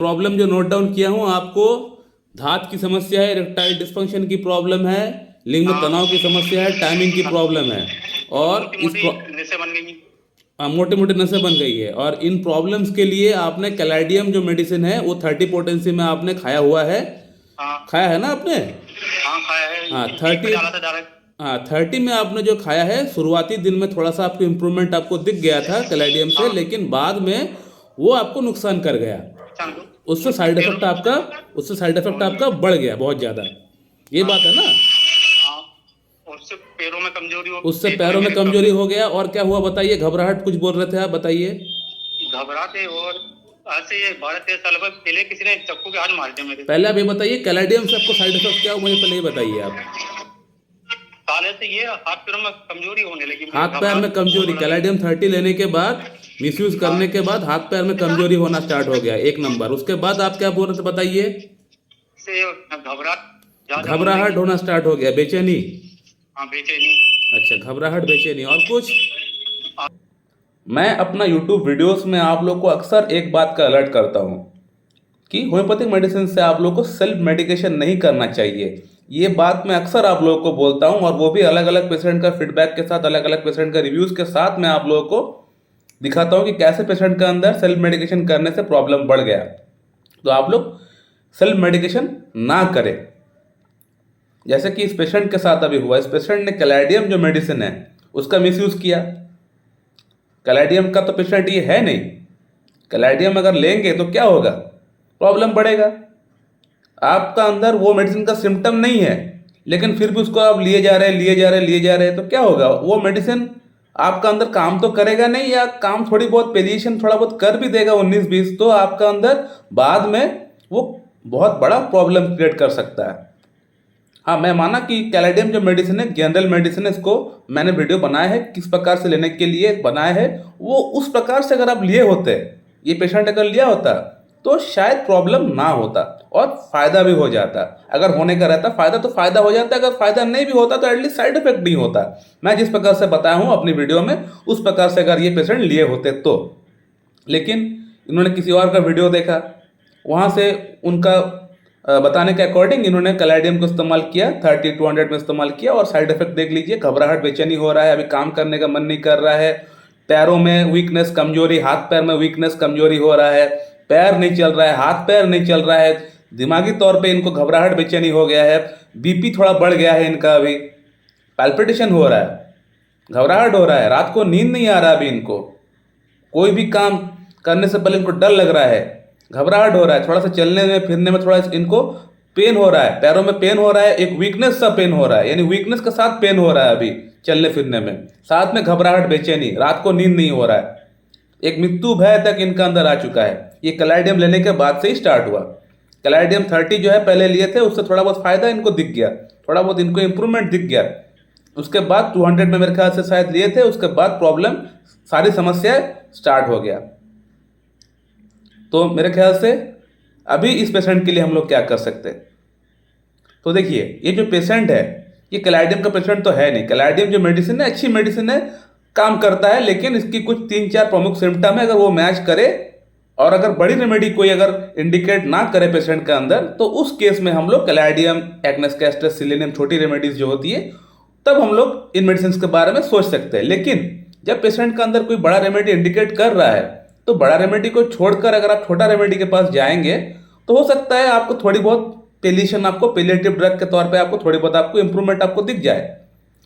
Problem जो note down किया हूँ आपको, धात की समस्या है, इरेक्टाइल डिस्फंक्शन की प्रॉब्लम है, लिंग में तनाव की समस्या है, टाइमिंग की प्रॉब्लम है, और मोटी मोटी नसें बन गई। मोटे मोटे नसें बन गई है। और इन प्रॉब्लम्स के लिए आपने कैलाडियम जो मेडिसिन है वो 30 पोटेंसी में आपने खाया हुआ है। हाँ खाया है ना आपने? हाँ, खाया है। हाँ एक पे 30। डाला था डायरेक्ट। हाँ 30 में आपने जो खाया है, शुरुआती दिन में थोड़ा सा आपको इम्प्रूवमेंट आपको दिख गया था कैलाडियम से, हाँ, लेकिन बाद में वो आपको नुकसान कर गया। चांद को उससे साइड पैरों इफेक्ट आपका उससे साइड इफेक्ट आपका बढ़ गया बहुत ज़्यादा। ये बात है ना? हाँ, और उससे पैरों में कमजोरी हो, उससे पेट में पैरों में मेरे कमजोरी कम हो गया। और क्या हुआ बताइए? घबराहट कुछ बोल रहे थे आप, बताइए। घबराते। और आज से ये 12-13 साल पहले किसी ने चाकू के हाथ मार दिया मेरे। पहले आप ये बताइए, कैलाडियम से आपको साइड इफेक्ट क्या हुआ, मुझे पहले ये बताइए आप। साले से ये हाथ पैरों में कमजोरी होने लगी, मुझे हाथ पैर में घबराहट बहुत कमजोरी, होने लगी। कैलाडियम 30 लेने के बाद, मिसयूज करने के बाद हाथ पैर में कमजोरी होना स्टार्ट हो गया, एक नंबर। उसके बाद आप क्या बोल रहे थे बताइए? से घबराहट ज्यादा होने घबराहट लगी। होना स्टार्ट हो गया, बेचैनी। हाँ, बेचैनी। अच्छा, घबराहट, बेचैनी, और कुछ? मैं अपना यूट्यूब वीडियोस में आप लोग को अक्सर एक बात का अलर्ट करता हूँ कि होम्योपैथिक मेडिसिन से आप लोग को सेल्फ मेडिकेशन नहीं करना चाहिए। ये बात मैं अक्सर आप लोगों को बोलता हूँ, और वो भी अलग अलग पेशेंट का फीडबैक के साथ, अलग अलग पेशेंट का रिव्यूज़ के साथ मैं आप लोगों को दिखाता हूँ कि कैसे पेशेंट के अंदर सेल्फ मेडिकेशन करने से प्रॉब्लम बढ़ गया। तो आप लोग सेल्फ मेडिकेशन ना करें, जैसे कि इस पेशेंट के साथ अभी हुआ। इस पेशेंट ने कैलाडियम जो मेडिसिन है उसका मिसयूज़ किया। कैलाडियम का तो पेशेंट ये है नहीं। कैलाडियम अगर लेंगे तो क्या होगा? प्रॉब्लम बढ़ेगा। आपका अंदर वो मेडिसिन का सिम्टम नहीं है, लेकिन फिर भी उसको आप लिए जा रहे हैं, लिए जा रहे हैं, लिए जा रहे हैं, तो क्या होगा? वो मेडिसिन आपका अंदर काम तो करेगा नहीं, या काम थोड़ी बहुत पेलिएशन थोड़ा बहुत कर भी देगा 19-20, तो आपका अंदर बाद में वो बहुत बड़ा प्रॉब्लम क्रिएट कर सकता है। हाँ, मैं माना कि कैलाडियम जो मेडिसिन है, जनरल मेडिसिन है, इसको मैंने वीडियो बनाया है किस प्रकार से लेने के लिए बनाया है। वो उस प्रकार से अगर आप लिए होते, ये पेशेंट अगर लिया होता, तो शायद प्रॉब्लम ना होता और फायदा भी हो जाता। अगर होने का रहता फायदा तो फायदा हो जाता, अगर फायदा नहीं भी होता तो एटलीस्ट साइड इफेक्ट नहीं होता। मैं जिस प्रकार से बताया हूँ अपनी वीडियो में, उस प्रकार से अगर ये पेशेंट लिए होते तो। लेकिन इन्होंने किसी और का वीडियो देखा, वहाँ से उनका बताने के अकॉर्डिंग इन्होंने कैलाडियम को इस्तेमाल किया, 30-200 में इस्तेमाल किया, और साइड इफेक्ट देख लीजिए। घबराहट, बेचैनी हो रहा है, अभी काम करने का मन नहीं कर रहा है, पैरों में वीकनेस, कमजोरी, हाथ पैर में वीकनेस, कमजोरी हो रहा है, पैर नहीं चल रहा है, हाथ पैर नहीं चल रहा है, दिमागी तौर पे इनको घबराहट, बेचैनी हो गया है, बीपी थोड़ा बढ़ गया है इनका, अभी पैल्पिटेशन हो रहा है, घबराहट हो रहा है, रात को नींद नहीं आ रहा अभी इनको, कोई भी काम करने से पहले इनको डर लग रहा है, घबराहट हो रहा है, थोड़ा सा चलने में फिरने में थोड़ा इनको पेन हो रहा है, पैरों में पेन हो रहा है, एक वीकनेस सा पेन हो रहा है, यानी वीकनेस के साथ पेन हो रहा है अभी चलने फिरने में, साथ में घबराहट, बेचैनी, रात को नींद नहीं हो रहा है, एक मृत्यु भय तक इनका अंदर आ चुका है। ये कैलाडियम लेने के बाद से ही स्टार्ट हुआ। कैलाडियम 30 जो है पहले लिए थे, उससे थोड़ा बहुत फायदा इनको दिख गया, थोड़ा बहुत इनको इंप्रूवमेंट दिख गया। उसके बाद 200 में मेरे ख्याल से शायद लिए थे, उसके बाद प्रॉब्लम, सारी समस्याएं स्टार्ट हो गया। तो मेरे ख्याल से अभी इस पेशेंट के लिए हम लोग क्या कर सकते हैं? तो देखिए, ये जो पेशेंट है ये कैलाडियम का पेशेंट तो है नहीं। कैलाडियम जो मेडिसिन है अच्छी मेडिसिन है, काम करता है, लेकिन इसकी कुछ 3-4 प्रमुख सिम्टम है। अगर वो मैच करे और अगर बड़ी रेमेडी कोई अगर इंडिकेट ना करे पेशेंट के अंदर, तो उस केस में हम लोग कैलाडियम, एग्नेस कैस्टस, सिलेनियम, छोटी रेमेडीज जो होती है, तब हम लोग इन मेडिसिन के बारे में सोच सकते हैं। लेकिन जब पेशेंट के अंदर कोई बड़ा रेमेडी इंडिकेट कर रहा है, तो बड़ा रेमेडी को छोड़कर अगर आप छोटा रेमेडी के पास जाएंगे, तो हो सकता है आपको थोड़ी बहुत पेलिएशन, आपको पेलिएटिव ड्रग के तौर पे आपको थोड़ी बहुत आपको इंप्रूवमेंट आपको दिख जाए।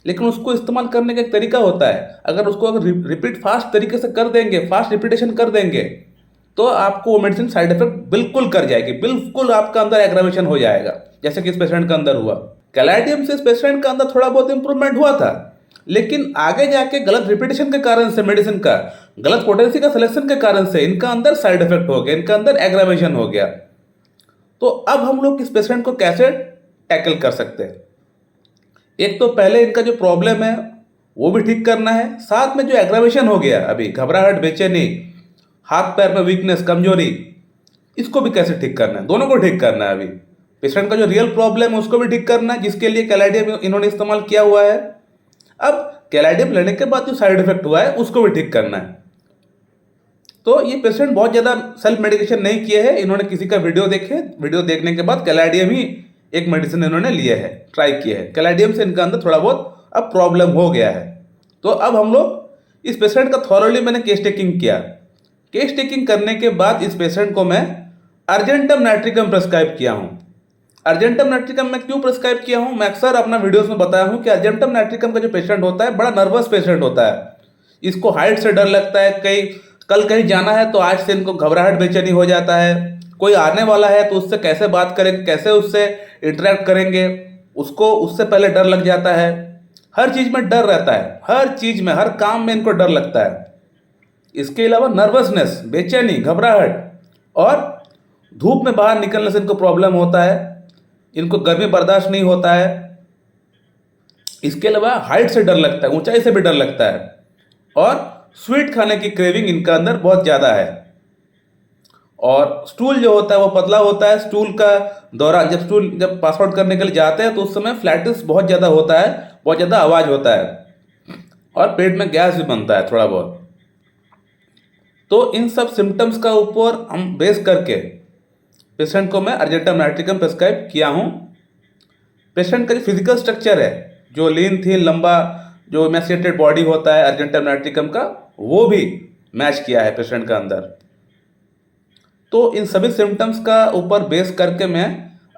लेकिन उसको इस्तेमाल करने का एक तरीका होता है। अगर उसको अगर रिपीट फास्ट तरीके से कर देंगे, फास्ट रिपीटेशन कर देंगे, तो आपको वो मेडिसिन साइड इफेक्ट बिल्कुल कर जाएगी, बिल्कुल आपका अंदर एग्रावेशन हो जाएगा, जैसे कि इस पेशेंट के अंदर हुआ। कैलाडियम से इस पेशेंट का अंदर थोड़ा बहुत इंप्रूवमेंट हुआ था, लेकिन आगे जाके गलत रिपीटेशन के कारण से, मेडिसिन का गलत पोटेंसी का सिलेक्शन के कारण से इनका अंदर साइड इफेक्ट हो गया, इनका अंदर एग्रावेशन हो गया। तो अब हम लोग इस पेशेंट को कैसे टैकल कर सकते हैं? एक तो पहले इनका जो प्रॉब्लम है वो भी ठीक करना है, साथ में जो एग्रावेशन हो गया अभी, घबराहट, बेचैनी, हाथ पैर में वीकनेस, कमजोरी, इसको भी कैसे ठीक करना है? दोनों को ठीक करना है। अभी पेशेंट का जो रियल प्रॉब्लम है उसको भी ठीक करना है, जिसके लिए कैलाडियम इन्होंने इस्तेमाल किया हुआ है। अब कैलाडियम लेने के बाद जो साइड इफेक्ट हुआ है उसको भी ठीक करना है। तो ये पेशेंट बहुत ज़्यादा सेल्फ मेडिकेशन नहीं किए हैं, इन्होंने किसी का वीडियो देखे, वीडियो देखने के बाद कैलाडियम ही एक मेडिसिन इन्होंने लिए है, ट्राई किया है, कैलाडियम से इनका अंदर थोड़ा बहुत अब प्रॉब्लम हो गया है। तो अब हम लोग इस पेशेंट का थॉरोली मैंने केस टेकिंग किया। केस टेकिंग करने के बाद इस पेशेंट को मैं अर्जेंटम नाइट्रिकम प्रेस्क्राइब किया हूँ। अर्जेंटम नाइट्रिकम मैं क्यों प्रेस्क्राइब किया हूँ, मैं अक्सर अपना वीडियोस में बताया हूँ कि अर्जेंटम नाइट्रिकम का जो पेशेंट होता है बड़ा नर्वस पेशेंट होता है, इसको हाइट से डर लगता है, कल कहीं जाना है तो आज से इनको घबराहट बेचैनी हो जाता है, कोई आने वाला है तो उससे कैसे बात करेंगे, कैसे उससे इंटरेक्ट करेंगे, उसको उससे पहले डर लग जाता है। हर चीज़ में डर रहता है, हर चीज़ में, हर काम में इनको डर लगता है। इसके अलावा नर्वसनेस, बेचैनी, घबराहट, और धूप में बाहर निकलने से इनको प्रॉब्लम होता है, इनको गर्मी बर्दाश्त नहीं होता है। इसके अलावा हाइट से डर लगता है, ऊंचाई से भी डर लगता है, और स्वीट खाने की क्रेविंग इनका अंदर बहुत ज़्यादा है। और स्टूल जो होता है वो पतला होता है, स्टूल का दौरान जब पास आउट करने के लिए जाते हैं तो उस समय फ्लैटिस बहुत ज़्यादा होता है, बहुत ज़्यादा आवाज़ होता है, और पेट में गैस भी बनता है थोड़ा बहुत। तो इन सब सिम्टम्स का ऊपर हम बेस करके पेशेंट को मैं अर्जेंटम नाइट्रिकम प्रेस्क्राइब किया हूँ। पेशेंट का जो फिजिकल स्ट्रक्चर है, जो लीन थी लंबा, जो एमासिएटेड बॉडी होता है अर्जेंटम नाइट्रिकम का, वो भी मैच किया है पेशेंट का अंदर। तो इन सभी सिम्टम्स का ऊपर बेस करके मैं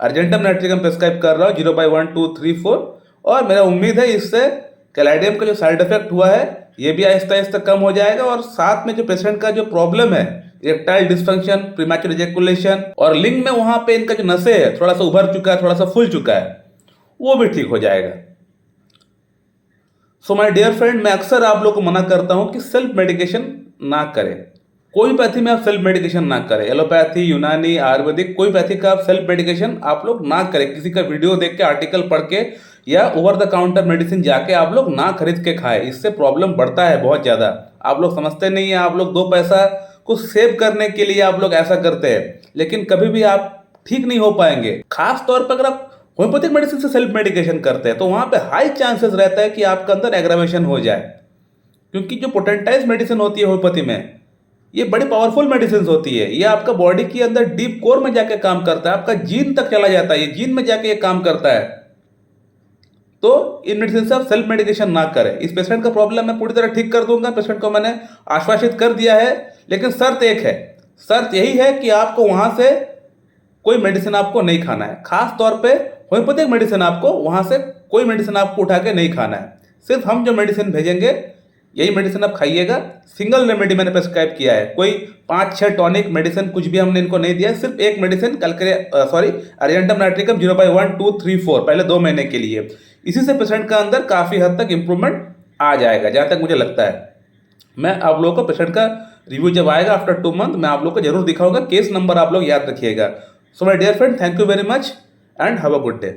अर्जेंटम नाइट्रिकम प्रेस्क्राइब कर रहा हूँ 0/1, 2, 3, 4। और मेरा उम्मीद है इससे कैलाडियम का जो साइड इफेक्ट हुआ है ये भी आहिस्ता आहिस्ता कम हो जाएगा, और साथ में जो पेशेंट का जो प्रॉब्लम है इरेक्टाइल डिस्फंक्शन, प्रीमैच्योर इजैकुलेशन, और लिंग में वहाँ पे इनका जो नसें है थोड़ा सा उभर चुका है, थोड़ा सा फूल चुका है, वो भी ठीक हो जाएगा। सो माय डियर फ्रेंड, मैं अक्सर आप लोग को मना करता हूँ कि सेल्फ मेडिकेशन ना करें। कोई पैथी में आप सेल्फ मेडिकेशन ना करें, एलोपैथी, यूनानी, आयुर्वेदिक, कोई पैथी का आप सेल्फ मेडिकेशन आप लोग ना करें। किसी का वीडियो देख के, आर्टिकल पढ़ के, या ओवर द काउंटर मेडिसिन जाके आप लोग ना खरीद के खाएं, इससे प्रॉब्लम बढ़ता है बहुत ज़्यादा। आप लोग समझते नहीं है, आप लोग 2 पैसा को सेव करने के लिए आप लोग ऐसा करते हैं, लेकिन कभी भी आप ठीक नहीं हो पाएंगे। खास तौर पर अगर आप होम्योपैथिक मेडिसिन से सेल्फ मेडिकेशन करते हैं तो वहाँ पे हाई चांसेस रहता है कि आपके अंदर एग्रावेशन हो जाए, क्योंकि जो पोटेंटाइज मेडिसिन होती है होम्योपैथी में, ये बड़ी पावरफुल मेडिसिन होती है। ये आपका बॉडी के अंदर डीप कोर में जाके काम करता है, आपका जीन तक चला जाता है, ये जीन में जाके ये काम करता है। तो इन मेडिसिन से आप सेल्फ मेडिकेशन ना करें। इस पेशेंट का प्रॉब्लम मैं पूरी तरह ठीक कर दूंगा, पेशेंट को मैंने आश्वासित कर दिया है, लेकिन शर्त एक है, शर्त यही है कि आपको वहाँ से कोई मेडिसिन आपको नहीं खाना है। खास तौर पे होम्योपैथिक मेडिसिन आपको वहाँ से कोई मेडिसिन आपको उठा के नहीं खाना है। सिर्फ हम जो मेडिसिन भेजेंगे यही मेडिसिन आप खाइएगा। सिंगल रेमेडी मैंने प्रेस्क्राइब किया है, कोई 5-6 टॉनिक मेडिसिन कुछ भी हमने इनको नहीं दिया है। सिर्फ एक मेडिसिन अर्जेंटम नाइट्रिकम 0/1, 2, 3, 4 पहले 2 महीने के लिए। इसी से पेशेंट का अंदर काफ़ी हद तक इम्प्रूवमेंट आ जाएगा, जहाँ तक मुझे लगता है। मैं आप लोगों को पेशेंट का रिव्यू जब आएगा आफ्टर 2 मंथ, मैं आप लोग को जरूर दिखाऊंगा। केस नंबर आप लोग याद रखिएगा। So my dear friend, thank you very much and have a good day.